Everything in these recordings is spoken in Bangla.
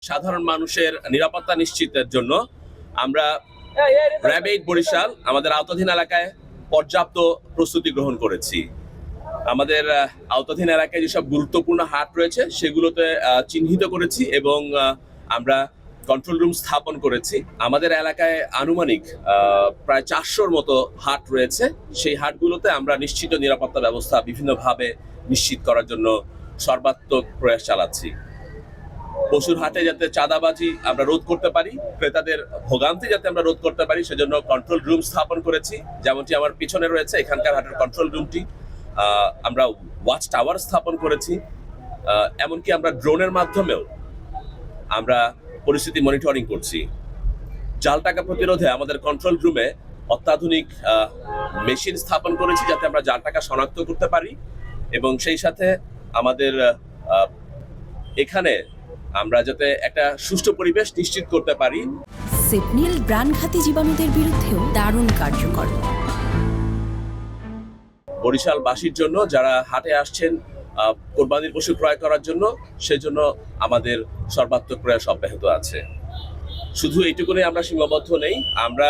সাধারণ মানুষের নিরাপত্তা নিশ্চিতের জন্য আমরা র্যাব 8 বরিশাল আমাদের আওতাধীন এলাকায় পর্যাপ্ত প্রস্তুতি গ্রহণ করেছি। আমাদের আওতাধীন এলাকায় যেসব গুরুত্বপূর্ণ হাট রয়েছে সেগুলোতে চিহ্নিত করেছি এবং আমরা কন্ট্রোল রুম স্থাপন করেছি। আমাদের এলাকায় আনুমানিক প্রায় 400-র মতো হাট রয়েছে। সেই হাটগুলোতে আমরা নিশ্চিত নিরাপত্তা ব্যবস্থা বিভিন্নভাবে নিশ্চিত করার জন্য সর্বাত্মক প্রয়াস চালাচ্ছি। পশুর হাটে যাতে চাঁদাবাজি আমরা রোধ করতে পারি, ক্রেতাদের ভোগান্তি যাতে আমরা রোধ করতে পারি, সেজন্য কন্ট্রোল রুম স্থাপন করেছি। যেমনটি আমার পিছনে রয়েছে এখানকার হাটের কন্ট্রোল রুমটি। আমরা ওয়াচ টাওয়ার স্থাপন করেছি। এমনকি আমরা ড্রোনের মাধ্যমেও আমরা পরিস্থিতি মনিটরিং করছি। জাল টাকা প্রতিরোধে আমাদের কন্ট্রোল রুমে অত্যাধুনিক মেশিন স্থাপন করেছি যাতে আমরা জাল টাকা শনাক্ত করতে পারি এবং সেই সাথে আমাদের এখানে আমরা যাতে একটা সুষ্ঠু পরিবেশ নিশ্চিত করতে পারি। সিপনিল প্রাণঘাতী জীবাণুদের বিরুদ্ধেও দারুণ কার্যকর। বরিশালবাসীর জন্য যারা হাটে আসছেন কোরবানির পশু ক্রয় করার জন্য, সেজন্য আমাদের সর্বাত্মক প্রয়াস অব্যাহত আছে। শুধু এইটুকুনে আমরা সীমাবদ্ধ নেই, আমরা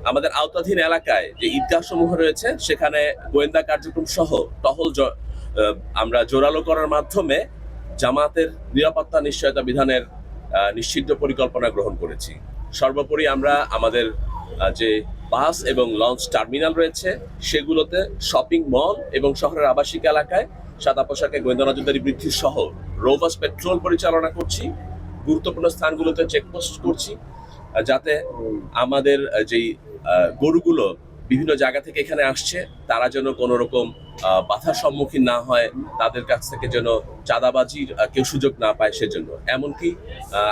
আমাদের আওতাধীন এলাকায় যে ঈদগাহ সমূহ রয়েছে সেখানে গোয়েন্দা কার্যক্রম সহ টহল আমরা জোরালো করার মাধ্যমে জামাতের নিরাপত্তা নিশ্চয়তা বিধানের নিশ্চিত পরিকল্পনা গ্রহণ করেছি। সর্বোপরি আমরা আমাদের যে বাস এবং লঞ্চ টার্মিনাল রয়েছে সেগুলোতে শপিং মল এবং শহরের আবাসিক এলাকায় সাদা পোশাকে গোয়েন্দা নজরদারি বৃদ্ধি সহ রোবাস পেট্রোল পরিচালনা করছি। গুরুত্বপূর্ণ স্থানগুলোতে চেকপোস্ট করছি যাতে আমাদের যেই গরুগুলো বিভিন্ন জায়গা থেকে এখানে আসছে তারা যেন কোনো রকম বাধার সম্মুখীন না হয়, তাদের কাছ থেকে যেন চাঁদাবাজির কেউ সুযোগ না পায় সেজন্য। এমনকি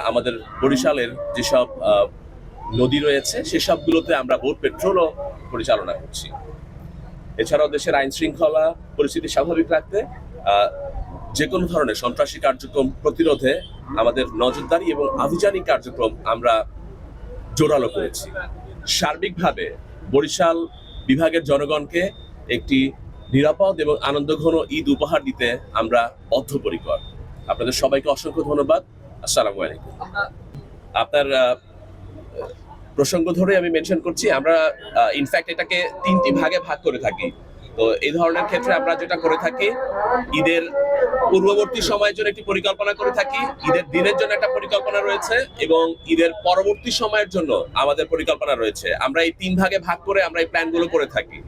আমাদের বরিশালের যেসব নদী রয়েছে সেসবগুলোতে আমরা বোট পেট্রোলও পরিচালনা করছি। এছাড়াও দেশের আইন শৃঙ্খলা পরিস্থিতি স্বাভাবিক রাখতে যে কোনো ধরনের সন্ত্রাসী কার্যক্রম প্রতিরোধে আমাদের নজরদারি এবং আভিযানিক কার্যক্রম আমরা জোরালো করেছি। সার্বিকভাবে বরিশাল বিভাগের জনগণকে একটি নিরাপদ এবং আনন্দঘন ঈদ উপহার দিতে আমরা বদ্ধপরিকর। আপনাদের সবাইকে অসংখ্য ধন্যবাদ। আসসালামু আলাইকুম। আপনার প্রসঙ্গ ধরে আমি মেনশন করছি, আমরা ইনফ্যাক্ট এটাকে 3টি ভাগে ভাগ করে থাকি। তো এই ধরনের ক্ষেত্রে আমরা যেটা করে থাকি, ঈদের পূর্ববর্তী সময়ের জন্য একটি পরিকল্পনা করে থাকি, ঈদের দিনের জন্য একটা পরিকল্পনা রয়েছে এবং ঈদের পরবর্তী সময়ের জন্য আমাদের পরিকল্পনা রয়েছে। আমরা এই 3 ভাগে ভাগ করে আমরা এই প্ল্যানগুলো করে থাকি।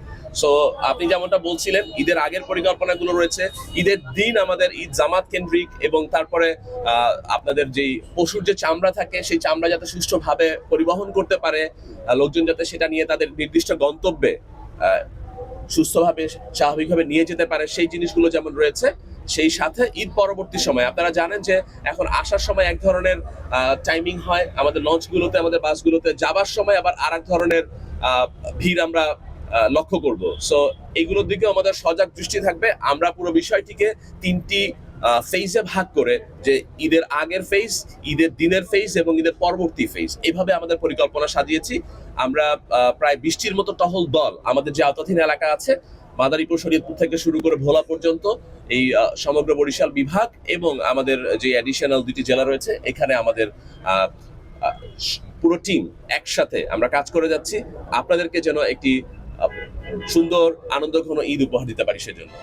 সো আপনি যেমনটা বলছিলেন, ঈদের আগের পরিকল্পনাগুলো রয়েছে, ঈদের দিন আমাদের ঈদ জামাত কেন্দ্রিক এবং তারপরে আপনাদের যেই পশুর যে চামড়া থাকে সেই চামড়া যাতে সুষ্ঠুভাবে পরিবহন করতে পারে, লোকজন যাতে সেটা নিয়ে তাদের নির্দিষ্ট গন্তব্যে সুস্থভাবে স্বাভাবিকভাবে নিয়ে যেতে পারে, সেই জিনিসগুলো যেমন রয়েছে। সেই সাথে ঈদ পরবর্তী সময় আপনারা জানেন যে এখন আসার সময় এক ধরনের টাইমিং হয় আমাদের লঞ্চগুলোতে, আমাদের বাসগুলোতে, যাবার সময় আবার আর এক ধরনের ভিড় আমরা লক্ষ্য করব। সো এগুলোর দিকে আমাদের সজাগ দৃষ্টি থাকবে। আমরা পুরো বিষয়টিকে 3টি ফেজে ভাগ করে, যে ঈদের আগের ফেজ, ঈদের দিনের ফেজ এবং ঈদের পরবর্তী ফেজ, এইভাবে আমাদের পরিকল্পনা সাজিয়েছি। আমরা প্রায় 20টির মতো টহল দল আমাদের যে আওতাধীন এলাকা আছে, মাদারীপুর শরীয়তপুর থেকে শুরু করে ভোলা পর্যন্ত, এই সমগ্র বরিশাল বিভাগ এবং আমাদের যে অ্যাডিশনাল 2টি জেলা রয়েছে, এখানে আমাদের পুরো টিম একসাথে আমরা কাজ করে যাচ্ছি আপনাদেরকে যেন একটি সুন্দর আনন্দঘন ঈদ উপহার দিতে পারি সেজন্য।